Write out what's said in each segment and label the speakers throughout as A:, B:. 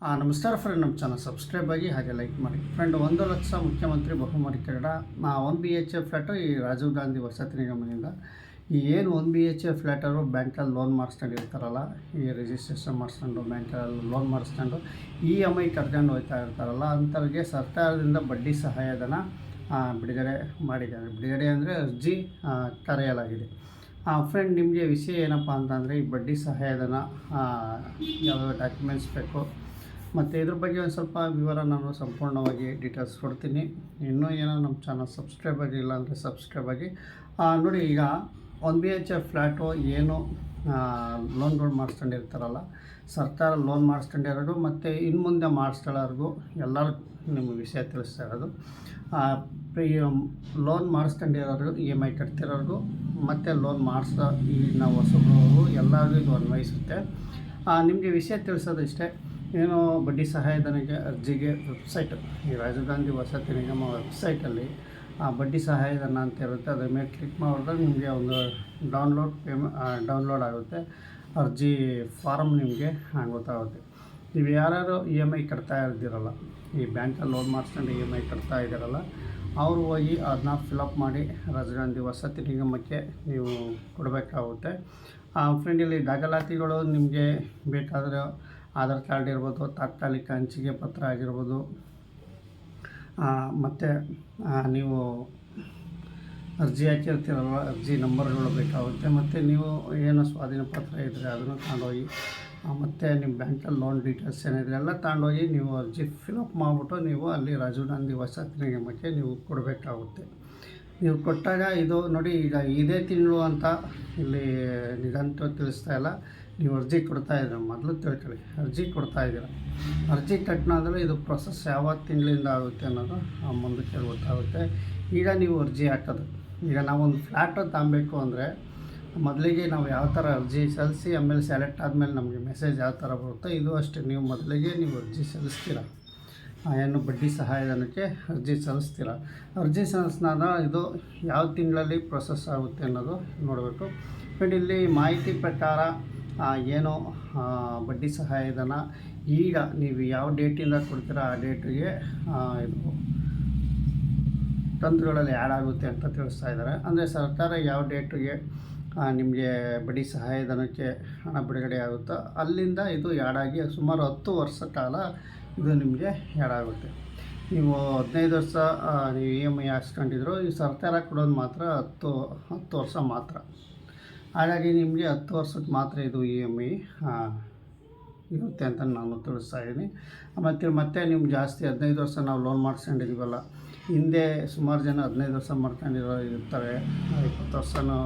A: ನಮಸ್ಕಾರ ಫ್ರೆಂಡ್, ನಮ್ಮ channel subscribe ಆಗಿ ಹಾಗೆ ಲೈಕ್ ಮಾಡಿ. ಫ್ರೆಂಡ್, 1,00,000 ಮುಖ್ಯಮಂತ್ರಿ ಬಹುಮಹಡಿ ಕಟ್ಟಡ 1 BHK ಫ್ಲ್ಯಾಟು ಈ ರಾಜೀವ್ ಗಾಂಧಿ ವಸತಿ ನಿಗಮದಿಂದ. ಈ ಏನು 1 BHK ಫ್ಲ್ಯಾಟರು ಬ್ಯಾಂಕಲ್ಲಿ ಲೋನ್ ಮಾಡಿಸ್ಕೊಂಡಿರ್ತಾರಲ್ಲ, ಈ ರಿಜಿಸ್ಟ್ರೇಷನ್ ಮಾಡಿಸ್ಕೊಂಡು ಬ್ಯಾಂಕಲ್ಲಿ ಲೋನ್ ಮಾಡಿಸ್ಕೊಂಡು EMI ಕಟ್ಕೊಂಡು ಹೋಗ್ತಾ ಇರ್ತಾರಲ್ಲ, ಅಂಥವ್ರಿಗೆ ಸರ್ಕಾರದಿಂದ ಬಡ್ಡಿ ಸಹಾಯಧನ ಬಿಡುಗಡೆ ಮಾಡಿದ್ದಾರೆ. ಬಿಡುಗಡೆ ಅಂದರೆ ಅರ್ಜಿ ಕರೆಯಲಾಗಿದೆ. ಫ್ರೆಂಡ್, ನಿಮಗೆ ವಿಷಯ ಏನಪ್ಪ ಅಂತಂದರೆ, ಈ ಬಡ್ಡಿ ಸಹಾಯಧನ ಯಾವ್ಯಾವ ಡಾಕ್ಯುಮೆಂಟ್ಸ್ ಬೇಕು ಮತ್ತು ಇದ್ರ ಬಗ್ಗೆ ಒಂದು ಸ್ವಲ್ಪ ವಿವರ ನಾನು ಸಂಪೂರ್ಣವಾಗಿ ಡೀಟೇಲ್ಸ್ ಕೊಡ್ತೀನಿ. ಇನ್ನೂ ಏನೋ ನಮ್ಮ ಚಾನಲ್ ಸಬ್ಸ್ಕ್ರೈಬ್ ಆಗಿಲ್ಲ ಅಂದರೆ ಸಬ್ಸ್ಕ್ರೈಬ್ ಆಗಿ ನೋಡಿ. ಈಗ 1 BHK ಫ್ಲ್ಯಾಟು ಏನು ಲೋನ್ಗಳು ಮಾಡಿಸ್ಕೊಂಡಿರ್ತಾರಲ್ಲ, ಸರ್ಕಾರ ಲೋನ್ ಮಾಡಿಸ್ಕೊಂಡಿರೋದು ಮತ್ತು ಇನ್ನು ಮುಂದೆ ಮಾಡಿಸ್ಕೊಳ್ಳೋರ್ಗೂ ಎಲ್ಲರೂ ನಿಮಗೆ ವಿಷಯ ತಿಳಿಸ್ತಾ ಇರೋದು. ಲೋನ್ ಮಾಡಿಸ್ಕೊಂಡಿರೋರು, EMI ಕಟ್ತಿರೋರ್ಗೂ ಮತ್ತು ಲೋನ್ ಮಾಡಿಸೋ ಈ ನಾವು ಹೊಸಬ್ರು ಎಲ್ಲರಿಗೂ ಇದು ಅನ್ವಯಿಸುತ್ತೆ. ನಿಮಗೆ ವಿಷಯ ತಿಳಿಸೋದು ಇಷ್ಟೇ. ಏನು ಬಡ್ಡಿ ಸಹಾಯಧನಕ್ಕೆ ಅರ್ಜಿಗೆ ವೆಬ್ಸೈಟ್, ಈ ರಾಜೀವ್ ಗಾಂಧಿ ವಸತಿ ನಿಗಮ ವೆಬ್ಸೈಟಲ್ಲಿ ಬಡ್ಡಿ ಸಹಾಯಧನ ಅಂತ ಇರುತ್ತೆ. ಅದ್ರ ಮೇಲೆ ಕ್ಲಿಕ್ ಮಾಡಿದ್ರೆ ನಿಮಗೆ ಒಂದು ಡೌನ್ಲೋಡ್ ಆಗುತ್ತೆ. ಅರ್ಜಿ ಫಾರಮ್ ನಿಮಗೆ ಗೊತ್ತಾಗುತ್ತೆ. ನೀವು ಯಾರ್ಯಾರು EMI ಕಟ್ತಾ ಇದ್ದೀರಲ್ಲ, ಈ ಬ್ಯಾಂಕಲ್ಲಿ ಲೋನ್ ಮಾಡಿಸ್ಕೊಂಡು EMI ಕಟ್ತಾ ಇದ್ದೀರಲ್ಲ, ಅವರು ಹೋಗಿ ಅದನ್ನ ಫಿಲಪ್ ಮಾಡಿ ರಾಜೀವ್ ಗಾಂಧಿ ವಸತಿ ನಿಗಮಕ್ಕೆ ನೀವು ಕೊಡಬೇಕಾಗುತ್ತೆ. ಫ್ರೆಂಡ್, ಇಲ್ಲಿ ದಾಖಲಾತಿಗಳು ನಿಮಗೆ ಬೇಕಾದರೆ ಆಧಾರ್ ಕಾರ್ಡ್ ಇರ್ಬೋದು, ತಾತ್ಕಾಲಿಕ ಹಂಚಿಕೆ ಪತ್ರ ಆಗಿರ್ಬೋದು, ಮತ್ತು ನೀವು ಅರ್ಜಿ ಹಾಕಿರ್ತೀರಲ್ವ, ಅರ್ಜಿ ನಂಬರ್ಗಳು ಬೇಕಾಗುತ್ತೆ. ಮತ್ತು ನೀವು ಏನೋ ಸ್ವಾಧೀನ ಪತ್ರ ಇದ್ದರೆ ಅದನ್ನು ತಗೊಂಡೋಗಿ, ಮತ್ತು ನಿಮ್ಮ ಬ್ಯಾಂಕಲ್ಲಿ ಲೋನ್ ಡೀಟೇಲ್ಸ್ ಏನಿದೆ ಎಲ್ಲ ತಗೊಂಡೋಗಿ ನೀವು ಅರ್ಜಿ ಫಿಲಪ್ ಮಾಡಿಬಿಟ್ಟು ನೀವು ಅಲ್ಲಿ ರಾಜೀವ್ ಗಾಂಧಿ ವಸತಿ ನಿಗಮಕ್ಕೆ ನೀವು ಕೊಡಬೇಕಾಗುತ್ತೆ. ನೀವು ಕೊಟ್ಟಾಗ ಇದು ನೋಡಿ, ಈಗ ಇದೇ ತಿಂಗಳು ಅಂತ ಇಲ್ಲಿ ನಿಗಂತೂ ತಿಳಿಸ್ತಾ ಇಲ್ಲ. ನೀವು ಅರ್ಜಿ ಕೊಡ್ತಾಯಿದ್ದೀರ, ಮೊದಲು ತಿಳ್ಕೊಳ್ಳಿ, ಅರ್ಜಿ ಕೊಡ್ತಾಯಿದ್ದೀರ. ಅರ್ಜಿ ಕಟ್ಟಿನಾದರೂ ಇದು ಪ್ರೊಸೆಸ್ ಯಾವ ತಿಂಗಳಿಂದ ಆಗುತ್ತೆ ಅನ್ನೋದು ಮುಂದಕ್ಕೆ ಗೊತ್ತಾಗುತ್ತೆ. ಈಗ ನೀವು ಅರ್ಜಿ ಹಾಕೋದು, ಈಗ ನಾವೊಂದು ಫ್ಲ್ಯಾಟು ತಗೊಬೇಕು ಅಂದರೆ ಮೊದಲಿಗೆ ನಾವು ಯಾವ ಥರ ಅರ್ಜಿ ಸಲ್ಲಿಸಿ ಆಮೇಲೆ ಸೆಲೆಕ್ಟ್ ಆದಮೇಲೆ ನಮಗೆ ಮೆಸೇಜ್ ಯಾವ ಥರ ಬರುತ್ತೋ, ಇದು ಅಷ್ಟೇ. ನೀವು ಮೊದಲಿಗೆ ನೀವು ಅರ್ಜಿ ಸಲ್ಲಿಸ್ತೀರ, ಏನು ಬಡ್ಡಿ ಸಹಾಯಧನಕ್ಕೆ ಅರ್ಜಿ ಸಲ್ಲಿಸ್ತೀರ. ಅರ್ಜಿ ಸಲ್ಲಿಸಿದಾಗ ಇದು ಯಾವ ತಿಂಗಳಲ್ಲಿ ಪ್ರೊಸೆಸ್ ಆಗುತ್ತೆ ಅನ್ನೋದು ನೋಡಬೇಕು. ಬಟ್ ಇಲ್ಲಿ ಮಾಹಿತಿ ಪ್ರಕಾರ ಏನು ಬಡ್ಡಿ ಸಹಾಯಧನ ಈಗ ನೀವು ಯಾವ ಡೇಟಿಂದ ಕೊಡ್ತೀರೋ ಆ ಡೇಟಿಗೆ ಇದು ಕಂತುಗಳಲ್ಲಿ ಆ್ಯಡ್ ಆಗುತ್ತೆ ಅಂತ ತಿಳಿಸ್ತಾ ಇದ್ದಾರೆ. ಅಂದರೆ ಸರ್ಕಾರ ಯಾವ ಡೇಟಿಗೆ ನಿಮಗೆ ಬಡ್ಡಿ ಸಹಾಯಧನಕ್ಕೆ ಹಣ ಬಿಡುಗಡೆ ಆಗುತ್ತೋ ಅಲ್ಲಿಂದ ಇದು ಆ್ಯಡ್ ಆಗಿ ಸುಮಾರು 10 ವರ್ಷ ಕಾಲ ಇದು ನಿಮಗೆ ಆ್ಯಡ್ ಆಗುತ್ತೆ. ನೀವು 15 ವರ್ಷ ನೀವು EMI ಹಾಕ್ಸ್ಕೊಂಡಿದ್ರು, ಈ ಸರ್ಕಾರ ಕೊಡೋದು ಮಾತ್ರ 10 ವರ್ಷ ಮಾತ್ರ. ಹಾಗಾಗಿ ನಿಮಗೆ 10 ವರ್ಷಕ್ಕೆ ಮಾತ್ರ ಇದು EMI ಇರುತ್ತೆ ಅಂತ ನಾನು ತಿಳಿಸ್ತಾ ಇದ್ದೀನಿ. ಮತ್ತು ನಿಮ್ಗೆ ಜಾಸ್ತಿ 15 ವರ್ಷ ನಾವು ಲೋನ್ ಮಾಡಿಸ್ಕೊಂಡಿದ್ದೀವಲ್ಲ, ಹಿಂದೆ ಸುಮಾರು ಜನ 15 ವರ್ಷ ಮಾಡ್ಕೊಂಡಿರೋ ಇರ್ತಾರೆ, 20 ವರ್ಷನೂ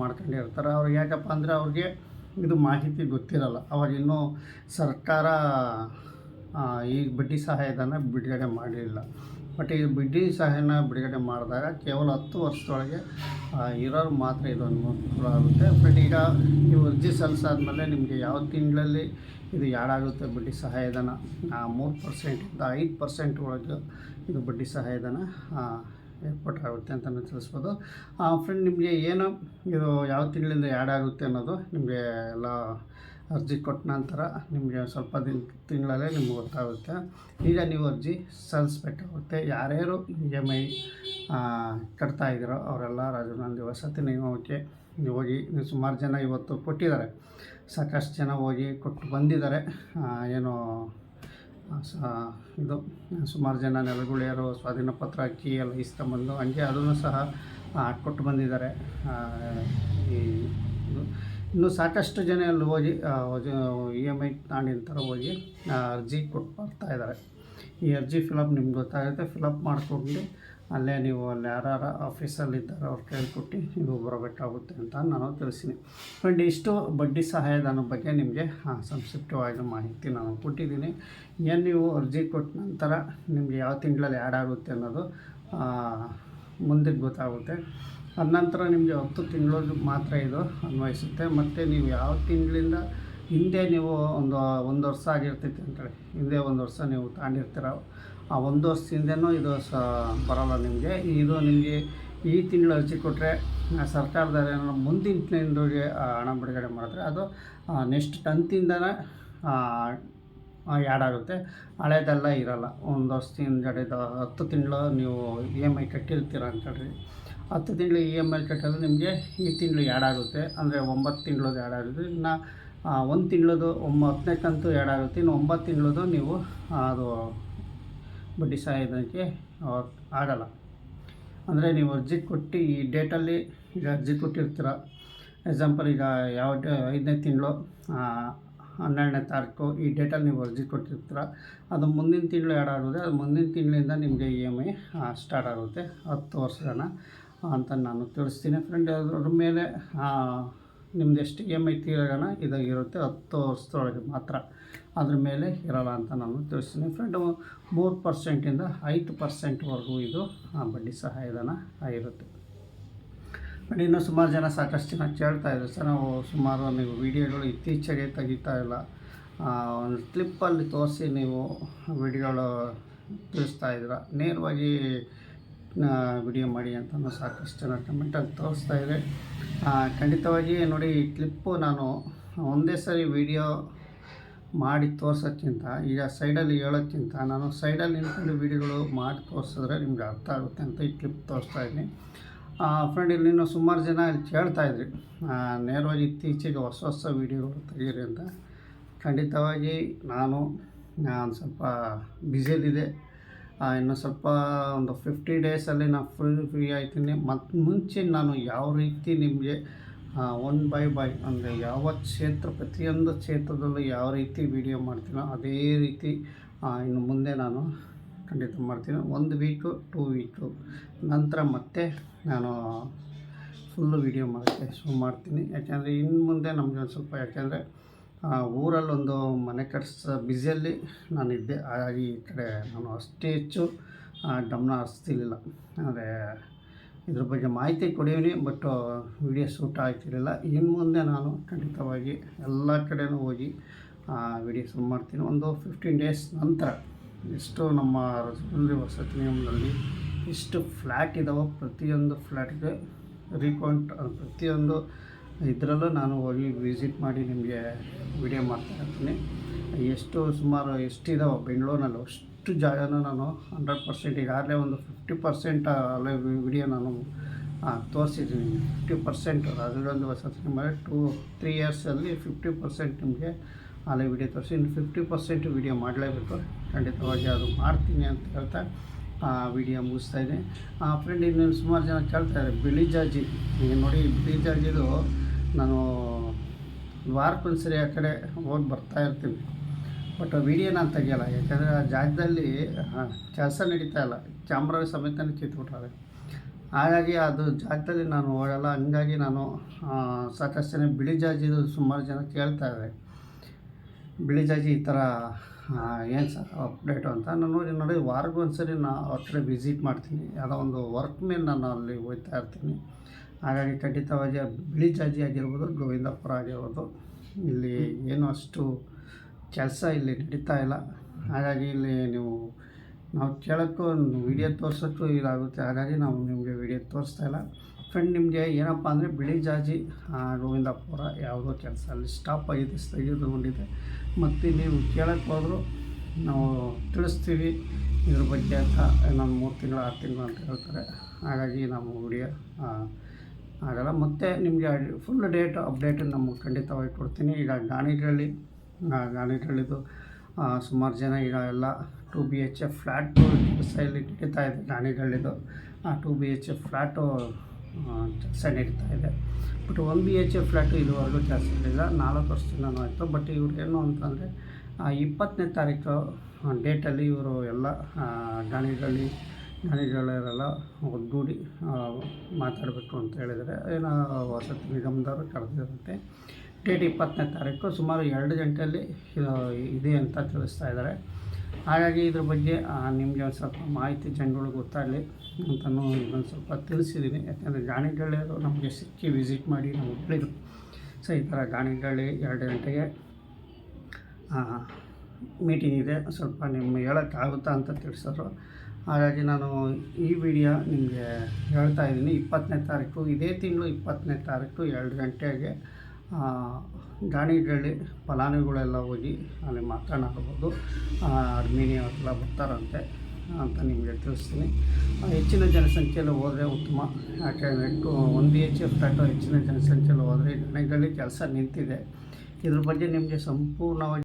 A: ಮಾಡ್ಕೊಂಡಿರ್ತಾರೆ. ಅವ್ರಿಗೆ ಯಾಕಪ್ಪ ಅಂದರೆ ಅವ್ರಿಗೆ ಇದು ಮಾಹಿತಿ ಗೊತ್ತಿರಲ್ಲ. ಅವಾಗಿನ್ನೂ ಸರ್ಕಾರ ಈ ಬಡ್ಡಿ ಸಹಾಯಧನ ಬಿಡುಗಡೆ ಮಾಡಲಿಲ್ಲ. ಬಟ್ ಈ ಬಡ್ಡಿ ಸಹಾಯನ ಬಿಡುಗಡೆ ಮಾಡಿದಾಗ ಕೇವಲ 10 ವರ್ಷದೊಳಗೆ ಇರೋರು ಮಾತ್ರ ಇದು ಅನುಕೂಲ ಆಗುತ್ತೆ. ಬಟ್ ಈಗ ನೀವು ಅರ್ಜಿ ಸಲ್ಲಿಸಾದ್ಮೇಲೆ ನಿಮಗೆ ಯಾವ ತಿಂಗಳಲ್ಲಿ ಇದು ಯಾಡಾಗುತ್ತೆ ಬಡ್ಡಿ ಸಹಾಯಧನ 3%ಇಂದ 5% ಒಳಗೆ ಇದು ಬಡ್ಡಿ ಸಹಾಯಧನ ಏರ್ಪಟ್ಟಾಗುತ್ತೆ ಅಂತಲೇ ತಿಳಿಸ್ಬೋದು. ಫ್ರೆಂಡ್, ನಿಮಗೆ ಏನು ಇದು ಯಾವ ತಿಂಗಳಿಂದ ಆಗುತ್ತೆ ಅನ್ನೋದು ನಿಮಗೆ ಎಲ್ಲ ಅರ್ಜಿ ಕೊಟ್ಟ ನಂತರ ನಿಮಗೆ ಸ್ವಲ್ಪ ತಿಂಗಳಲ್ಲೇ ನಿಮ್ಗೆ ಗೊತ್ತಾಗುತ್ತೆ. ಈಗ ನೀವು ಅರ್ಜಿ ಸಲ್ಲಿಸ್ಬೇಕಾಗುತ್ತೆ. ಯಾರ್ಯಾರು EMI ಕಟ್ತಾ ಇದ್ದೀರೋ ಅವರೆಲ್ಲ ರಾಜೀವ್ ಗಾಂಧಿ ವಸತಿ ನಿಗಮಕ್ಕೆ ಹೋಗಿ, ನೀವು ಸುಮಾರು ಜನ ಇವತ್ತು ಕೊಟ್ಟಿದ್ದಾರೆ, ಸಾಕಷ್ಟು ಜನ ಹೋಗಿ ಕೊಟ್ಟು ಬಂದಿದ್ದಾರೆ. ಏನು ಇದು ಸುಮಾರು ಜನ ನೆಲಗುಳಿಯರು ಸ್ವಾಧೀನ ಪತ್ರ ಅಕ್ಕಿ ಎಲ್ಲ ಇಸ್ಕೊಂಬಂದು ಹಂಗೆ ಅದನ್ನು ಸಹ ಕೊಟ್ಟು ಬಂದಿದ್ದಾರೆ. ಇನ್ನು ಸಾಕಷ್ಟು ಜನ ಅಲ್ಲಿ ಹೋಗಿ EMI ತಗೊಂಡಿರ್ತಾರೆ, ಹೋಗಿ ಅರ್ಜಿ ಕೊಟ್ಟು ಬರ್ತಾಯಿದ್ದಾರೆ. ಈ ಅರ್ಜಿ ಫಿಲಪ್ ನಿಮ್ಗೆ ಗೊತ್ತಾಗುತ್ತೆ. ಫಿಲಪ್ ಮಾಡ್ಕೊಂಡು ಅಲ್ಲೇ ನೀವು ಅಲ್ಲಿ ಯಾರು ಆಫೀಸಲ್ಲಿದ್ದಾರೆ ಅವ್ರ ಕೈಲಿ ಕೊಟ್ಟು ನೀವು ಬರಬೇಕಾಗುತ್ತೆ ಅಂತ ನಾನು ತಿಳಿಸ್ತೀನಿ. ಫ್ರೆಂಡ್, ಇಷ್ಟು ಬಡ್ಡಿ ಸಹಾಯಧನ ಬಗ್ಗೆ ನಿಮಗೆ ಸಂಕ್ಷಿಪ್ತವಾಗಿ ಮಾಹಿತಿ ನಾನು ಕೊಟ್ಟಿದ್ದೀನಿ. ಏನು ನೀವು ಅರ್ಜಿ ಕೊಟ್ಟ ನಂತರ ನಿಮಗೆ ಯಾವ ತಿಂಗಳಲ್ಲಿ ಆ್ಯಡ್ ಆಗುತ್ತೆ ಅನ್ನೋದು ಮುಂದಕ್ಕೆ ಗೊತ್ತಾಗುತ್ತೆ. ಅದ ನಂತರ ನಿಮಗೆ 10 ತಿಂಗಳು ಮಾತ್ರ ಇದು ಅನ್ವಯಿಸುತ್ತೆ. ಮತ್ತು ನೀವು ಯಾವ ತಿಂಗಳಿಂದ ಹಿಂದೆ ನೀವು ಒಂದು ವರ್ಷ ಆಗಿರ್ತೈತೆ ಅಂತೇಳಿ, ಹಿಂದೆ 1 ವರ್ಷ ನೀವು ತಗೊಂಡಿರ್ತೀರ, ಆ 1 ವರ್ಷದಿಂದನೂ ಇದು ಬರೋಲ್ಲ ನಿಮಗೆ. ಇದು ನಿಮಗೆ ಈ ತಿಂಗಳು ಅರ್ಜಿ ಕೊಟ್ಟರೆ ಸರ್ಕಾರದವರು ಮುಂದಿನ ತಿಂಗಳಿಗೆ ಹಣ ಬಿಡುಗಡೆ ಮಾಡಿದ್ರೆ ಅದು ನೆಕ್ಸ್ಟ್ 10ತಿಂದನೇ ಆ್ಯಡ್ ಆಗುತ್ತೆ. ಹಳೇದೆಲ್ಲ ಇರೋಲ್ಲ. ಒಂದು ವರ್ಷದಿಂದ 10 ತಿಂಗಳು ನೀವು EMI ಕಟ್ಟಿರ್ತೀರ ಅಂದ್ಕೊಳ್ರಿ. 10 ತಿಂಗಳು EMI ಕಟ್ಟಿದ್ರೆ ನಿಮಗೆ ಈ ತಿಂಗಳು ಆ್ಯಡ್ ಆಗುತ್ತೆ. ಅಂದರೆ 9 ತಿಂಗಳದ್ದು ಆ್ಯಡ್ ಆಗುತ್ತೆ. ಇನ್ನು 1 ತಿಂಗಳದ್ದು 10ನೇ ಕಂತು ಆ್ಯಡ್ ಆಗುತ್ತೆ. ಇನ್ನು 9 ತಿಂಗಳದ್ದು ನೀವು ಅದು ಬಡ್ಡಿ ಸಹಾಯಧನಕ್ಕೆ ಆಗಲ್ಲ. ಅಂದರೆ ನೀವು ಅರ್ಜಿ ಕೊಟ್ಟು ಈ ಡೇಟಲ್ಲಿ ಈಗ ಅರ್ಜಿ ಕೊಟ್ಟಿರ್ತೀರ. ಎಕ್ಸಾಂಪಲ್ ಈಗ ಯಾವ 5ನೇ ತಿಂಗಳು 12ನೇ ತಾರೀಕು ಈ ಡೇಟಲ್ಲಿ ನೀವು ಅರ್ಜಿ ಕೊಟ್ಟಿರ್ತೀರ. ಅದು ಮುಂದಿನ ತಿಂಗಳು ಆ್ಯಡ್ ಆಗುತ್ತೆ. ಅದು ಮುಂದಿನ ತಿಂಗಳಿಂದ ನಿಮಗೆ EMI ಸ್ಟಾರ್ಟ್ ಆಗುತ್ತೆ 10 ವರ್ಷನ ಅಂತ ನಾನು ತಿಳಿಸ್ತೀನಿ ಫ್ರೆಂಡ್. ಅದ್ರ ಮೇಲೆ ನಿಮ್ದು ಎಷ್ಟು EMI ತೀರೋಣ ಇದಾಗಿರುತ್ತೆ 10 ವರ್ಷದೊಳಗೆ ಮಾತ್ರ, ಅದ್ರ ಮೇಲೆ ಇರೋಲ್ಲ ಅಂತ ನಾನು ತಿಳಿಸ್ತೀನಿ ಫ್ರೆಂಡ್. 3%ಇಂದ 5%ವರೆಗೂ ಇದು ಬಡ್ಡಿ ಸಹಾಯಧನ ಆಗಿರುತ್ತೆ. ಬಟ್ ಇನ್ನೂ ಸುಮಾರು ಜನ ಸಾಕಷ್ಟು ಜನ ಕೇಳ್ತಾಯಿದ್ರು, ಸರ್ ನಾವು ಸುಮಾರು ನೀವು ವೀಡಿಯೋಗಳು ಇತ್ತೀಚೆಗೆ ತೆಗಿತಾ ಇಲ್ಲ, ಒಂದು ಕ್ಲಿಪ್ಪಲ್ಲಿ ತೋರಿಸಿ ನೀವು ವೀಡಿಯೋಗಳು ತಿಳಿಸ್ತಾಯಿದ್ದೀರ, ನೇರವಾಗಿ ವಿಡಿಯೋ ಮಾಡಿ ಅಂತಲೂ ಸಾಕಷ್ಟು ಜನ ಕಮೆಂಟಲ್ಲಿ ತೋರಿಸ್ತಾಯಿದೆ. ಖಂಡಿತವಾಗಿ ನೋಡಿ, ಈ ಕ್ಲಿಪ್ಪು ನಾನು ಒಂದೇ ಸರಿ ವಿಡಿಯೋ ಮಾಡಿ ತೋರ್ಸೋಕ್ಕಿಂತ, ಈಗ ಸೈಡಲ್ಲಿ ಹೇಳೋಕ್ಕಿಂತ ನಾನು ಸೈಡಲ್ಲಿ ನಿಂತ್ಕೊಂಡು ವೀಡಿಯೋಗಳು ಮಾಡಿ ತೋರಿಸಿದ್ರೆ ನಿಮ್ಗೆ ಅರ್ಥ ಆಗುತ್ತೆ ಅಂತ ಈ ಕ್ಲಿಪ್ ತೋರಿಸ್ತಾಯಿದ್ದೀನಿ ಫ್ರೆಂಡ್. ಇಲ್ಲಿನ್ನೂ ಸುಮಾರು ಜನ ಇಲ್ಲಿ ಕೇಳ್ತಾಯಿದ್ರಿ ನೇರವಾಗಿ ಇತ್ತೀಚೆಗೆ ಹೊಸ ವೀಡಿಯೋಗಳು ತೆಗೀರಿ ಅಂತ. ಖಂಡಿತವಾಗಿ ನಾನು ಒಂದು ಸ್ವಲ್ಪ ಬ್ಯುಸಿಯಲ್ಲಿದೆ. ಇನ್ನು ಸ್ವಲ್ಪ ಒಂದು 50 ಡೇಸಲ್ಲಿ ನಾನು ಫ್ರೀ ಆಯ್ತೀನಿ. ಮತ್ತು ಮುಂಚೆ ನಾನು ಯಾವ ರೀತಿ ನಿಮಗೆ 1 ಬೈ ಅಂದರೆ ಯಾವ ಕ್ಷೇತ್ರ, ಪ್ರತಿಯೊಂದು ಕ್ಷೇತ್ರದಲ್ಲೂ ಯಾವ ರೀತಿ ವೀಡಿಯೋ ಮಾಡ್ತೀನೋ ಅದೇ ರೀತಿ ಇನ್ನು ಮುಂದೆ ನಾನು ಖಂಡಿತ ಮಾಡ್ತೀನಿ. 1 ವೀಕು 2 ವೀಕು ನಂತರ ಮತ್ತೆ ನಾನು ಫುಲ್ಲು ವೀಡಿಯೋ ಮಾಡೋಕ್ಕೆ ಶುರು ಮಾಡ್ತೀನಿ. ಯಾಕೆಂದರೆ ಇನ್ನು ಮುಂದೆ ನಮಗೆ ಒಂದು ಸ್ವಲ್ಪ, ಯಾಕೆಂದರೆ ಊರಲ್ಲೊಂದು ಮನೆ ಕಟ್ಸೋ ಬ್ಯುಸಿಯಲ್ಲಿ ನಾನಿದ್ದೆ. ಹಾಗಾಗಿ ಈ ಕಡೆ ನಾನು ಅಷ್ಟೇ ಹೆಚ್ಚು ಗಮನ ಹರಿಸ್ತಿರ್ಲಿಲ್ಲ. ಅಂದರೆ ಇದ್ರ ಬಗ್ಗೆ ಮಾಹಿತಿ ಕೊಡೀನಿ, ಬಟ್ ವಿಡಿಯೋ ಶೂಟ್ ಆಗ್ತಿರಲಿಲ್ಲ. ಇನ್ನು ಮುಂದೆ ನಾನು ಖಂಡಿತವಾಗಿ ಎಲ್ಲ ಕಡೆನೂ ಹೋಗಿ ವಿಡಿಯೋ ಶುರು ಮಾಡ್ತೀನಿ. ಒಂದು 15 ಡೇಸ್ ನಂತರ ಎಷ್ಟು ನಮ್ಮ ರಾಜಮುಂದ್ರಿ ವಸತಿ ನಿಗಮದಲ್ಲಿ ಇಷ್ಟು ಫ್ಲ್ಯಾಟ್ ಇದ್ದಾವೆ, ಪ್ರತಿಯೊಂದು ಫ್ಲ್ಯಾಟ್ಗೆ ರೀಕೌಂಟ್, ಪ್ರತಿಯೊಂದು ಇದರಲ್ಲೂ ನಾನು ಹೋಗಿ ವಿಸಿಟ್ ಮಾಡಿ ನಿಮಗೆ ವಿಡಿಯೋ ಮಾಡ್ತಾಯಿರ್ತೀನಿ. ಸುಮಾರು ಎಷ್ಟಿದಾವೆ ಬೆಂಗಳೂರಿನಲ್ಲಿ ಅಷ್ಟು ಜಾಗನೂ ನಾನು 100% ಈಗಾಗಲೇ ಒಂದು 50% ಅಲ್ಲೇ ವಿಡಿಯೋ ನಾನು ತೋರಿಸಿದ್ದೀನಿ. 50% ರಾಜಮುಂದ್ರಿ ವಸತಿ ನಿಗಮ 2-3 ಇಯರ್ಸಲ್ಲಿ 50% ನಿಮಗೆ ಅಲ್ಲೇ ವಿಡಿಯೋ ತೋರಿಸಿ, ಇನ್ನು 50% ವಿಡಿಯೋ ಮಾಡಲೇಬೇಕು. ಖಂಡಿತವಾಗಿ ಅದು ಮಾಡ್ತೀನಿ ಅಂತ ಹೇಳ್ತಾ ವಿಡಿಯೋ ಮುಗಿಸ್ತಾಯಿದ್ದೀನಿ ಫ್ರೆಂಡ್. ಇನ್ನು ಸುಮಾರು ಜನ ಕೇಳ್ತಾಯಿದ್ದಾರೆ ಬಿಳಿ ಜಾಜಿ. ಈಗ ನೋಡಿ, ಬಿಳಿ ಜಾಜಿದು ನಾನು ವಾರಕ್ಕೊಂದ್ಸರಿ ಆ ಕಡೆ ಹೋಗಿ ಬರ್ತಾಯಿರ್ತೀನಿ, ಬಟ್ ವೀಡಿಯೋ ನಾನು ತೆಗಿಯೋಲ್ಲ. ಯಾಕೆಂದರೆ ಆ ಜಾಗದಲ್ಲಿ ಕೆಲಸ ನಡೀತಾ ಇಲ್ಲ, ಕ್ಯಾಮ್ರಾ ಸಮೇತನೇ ಕಿತ್ಬಿಟ್ಟಾರೆ. ಹಾಗಾಗಿ ಅದು ಜಾಗದಲ್ಲಿ ನಾನು ಹೋಗಲ್ಲ. ಹಂಗಾಗಿ ನಾನು ಸಾಕಷ್ಟು ಜನ ಬಿಳಿ ಜಾಜಿದು ಸುಮಾರು ಜನ ಕೇಳ್ತಾಯಿದ್ದಾರೆ, ಬಿಳಿ ಜಾಜಿ ಈ ಥರ ಏನು ಸರ್ ಅಪ್ಡೇಟು ಅಂತ. ನಾನು ನೋಡಿ ವಾರಕ್ಕೊಂದ್ಸರಿ ಅವ್ರ ಕಡೆ ವಿಸಿಟ್ ಮಾಡ್ತೀನಿ. ಯಾವುದೋ ಒಂದು ವರ್ಕ್ ಮೇಲೆ ನಾನು ಅಲ್ಲಿ ಹೋಗ್ತಾ ಇರ್ತೀನಿ. ಹಾಗಾಗಿ ಖಂಡಿತವಾಗಿ ಬಿಳಿ ಜಾಜಿ ಆಗಿರ್ಬೋದು, ಗೋವಿಂದಪುರ ಆಗಿರ್ಬೋದು, ಇಲ್ಲಿ ಏನೂ ಅಷ್ಟು ಕೆಲಸ ಇಲ್ಲಿ ನಡೀತಾ ಇಲ್ಲ. ಹಾಗಾಗಿ ಇಲ್ಲಿ ನಾವು ಕೇಳೋಕ್ಕೂ ವಿಡಿಯೋ ತೋರ್ಸೋಕ್ಕೂ ಇದಾಗುತ್ತೆ. ಹಾಗಾಗಿ ನಾವು ನಿಮಗೆ ವಿಡಿಯೋ ತೋರಿಸ್ತಾ ಇಲ್ಲ ಫ್ರೆಂಡ್. ನಿಮಗೆ ಏನಪ್ಪ ಅಂದರೆ ಬಿಳಿ ಜಾಜಿ ಗೋವಿಂದಪುರ ಯಾವುದೋ ಕೆಲಸ ಅಲ್ಲಿ ಸ್ಟಾಪ್ ಆಗಿದೆ, ತೆಗೆದುಕೊಂಡಿದೆ. ಮತ್ತು ನೀವು ಕೇಳೋಕ್ಕೆ ಹೋದರೂ ನಾವು ತಿಳಿಸ್ತೀವಿ ಇದ್ರ ಬಗ್ಗೆ ಅಂತ. ಇನ್ನೊಂದು 3 ತಿಂಗಳು 6 ತಿಂಗಳು ಅಂತ ಹೇಳ್ತಾರೆ. ಹಾಗಾಗಿ ನಾವು ವಿಡಿಯೋ ಆಗಲ್ಲ. ಮತ್ತು ನಿಮಗೆ ಫುಲ್ ಡೇಟ್ ಅಪ್ಡೇಟ್ ನಮಗೆ ಖಂಡಿತವಾಗಿ ಕೊಡ್ತೀನಿ. ಈಗ ಗಾಣಿಗಳಿದು ಸುಮಾರು ಜನ ಈಗ ಎಲ್ಲ 2 BHF ಫ್ಲ್ಯಾಟು ಕೆಲಸ ಇಲ್ಲಿ ನಡೀತಾ ಇದೆ. ಗಾಣಿಗಳಿದು 2 BHF ಫ್ಲ್ಯಾಟು ಕೆಲಸ ನಡೀತಾ ಇದೆ. ಬಟ್ 1 BHF ಫ್ಲ್ಯಾಟು ಇದುವರೆಗೂ ಕೆಲಸ ಇರಲಿಲ್ಲ, 4 ವರ್ಷದಿಂದನೂ ಆಯಿತು. ಬಟ್ ಇವ್ರು ಏನು ಅಂತಂದರೆ 20ನೇ ತಾರೀಕು ಡೇಟಲ್ಲಿ ಇವರು ಎಲ್ಲ ಗಾಣಿಗಳೆಲ್ಲ ಒಗ್ಗೂಡಿ ಮಾತಾಡಬೇಕು ಅಂತ ಹೇಳಿದರೆ ಏನೋ ವಸತಿ ನಿಗಮದವರು ಕರೆದಿರುತ್ತೆ. ಡೇಟ್ 20ನೇ ತಾರೀಕು ಸುಮಾರು 2 ಗಂಟೆಯಲ್ಲಿ ಇದೆ ಅಂತ ತಿಳಿಸ್ತಾ ಇದ್ದಾರೆ. ಹಾಗಾಗಿ ಇದ್ರ ಬಗ್ಗೆ ನಿಮಗೆ ಒಂದು ಸ್ವಲ್ಪ ಮಾಹಿತಿ ಜನಗಳಿಗೆ ಗೊತ್ತಾಗಲಿ ಅಂತಲೂ ಇನ್ನೊಂದು ಸ್ವಲ್ಪ ತಿಳಿಸಿದ್ದೀನಿ. ಯಾಕೆಂದರೆ ಗಾಣಿಗಳು ನಮಗೆ ಸಿಕ್ಕಿ ವಿಸಿಟ್ ಮಾಡಿ ನಮಗೆ ಹೇಳಿದರು, ಸೊ ಈ ಥರ ಗಾಣಿಗಳ್ಳಿ 2 ಗಂಟೆಗೆ ಮೀಟಿಂಗ್ ಇದೆ, ಸ್ವಲ್ಪ ನಿಮ್ಗೆ ಹೇಳೋಕ್ಕಾಗುತ್ತಾ ಅಂತ ತಿಳಿಸೋರು. ಹಾಗಾಗಿ ನಾನು ಈ ವಿಡಿಯೋ ನಿಮಗೆ ಹೇಳ್ತಾಯಿದ್ದೀನಿ. 20ನೇ ತಾರೀಕು, ಇದೇ ತಿಂಗಳು 20ನೇ ತಾರೀಕು 2 ಗಂಟೆಗೆ ಗಾಣಿಗಳ್ಳಿ ಫಲಾನುಭವಿಗಳೆಲ್ಲ ಹೋಗಿ ಅಲ್ಲಿ ಮಾತನಾಡ್ಬೋದು. ಅರ್ಮೇನಿಯಾ ಎಲ್ಲ ಬರ್ತಾರಂತೆ ಅಂತ ನಿಮಗೆ ತಿಳಿಸ್ತೀನಿ. ಹೆಚ್ಚಿನ ಜನಸಂಖ್ಯೆಯಲ್ಲಿ ಹೋದರೆ ಉತ್ತಮ. ಯಾಕೆಂದರೆ 1 BHF ಫ್ಲ್ಯಾಟು ಹೆಚ್ಚಿನ ಜನಸಂಖ್ಯೆಯಲ್ಲಿ ಹೋದರೆ ಗಾಣಿಗಳ್ಳಿ ಕೆಲಸ ನಿಂತಿದೆ. ಇದ್ರ ಬಗ್ಗೆ ನಿಮಗೆ ಸಂಪೂರ್ಣವಾಗಿ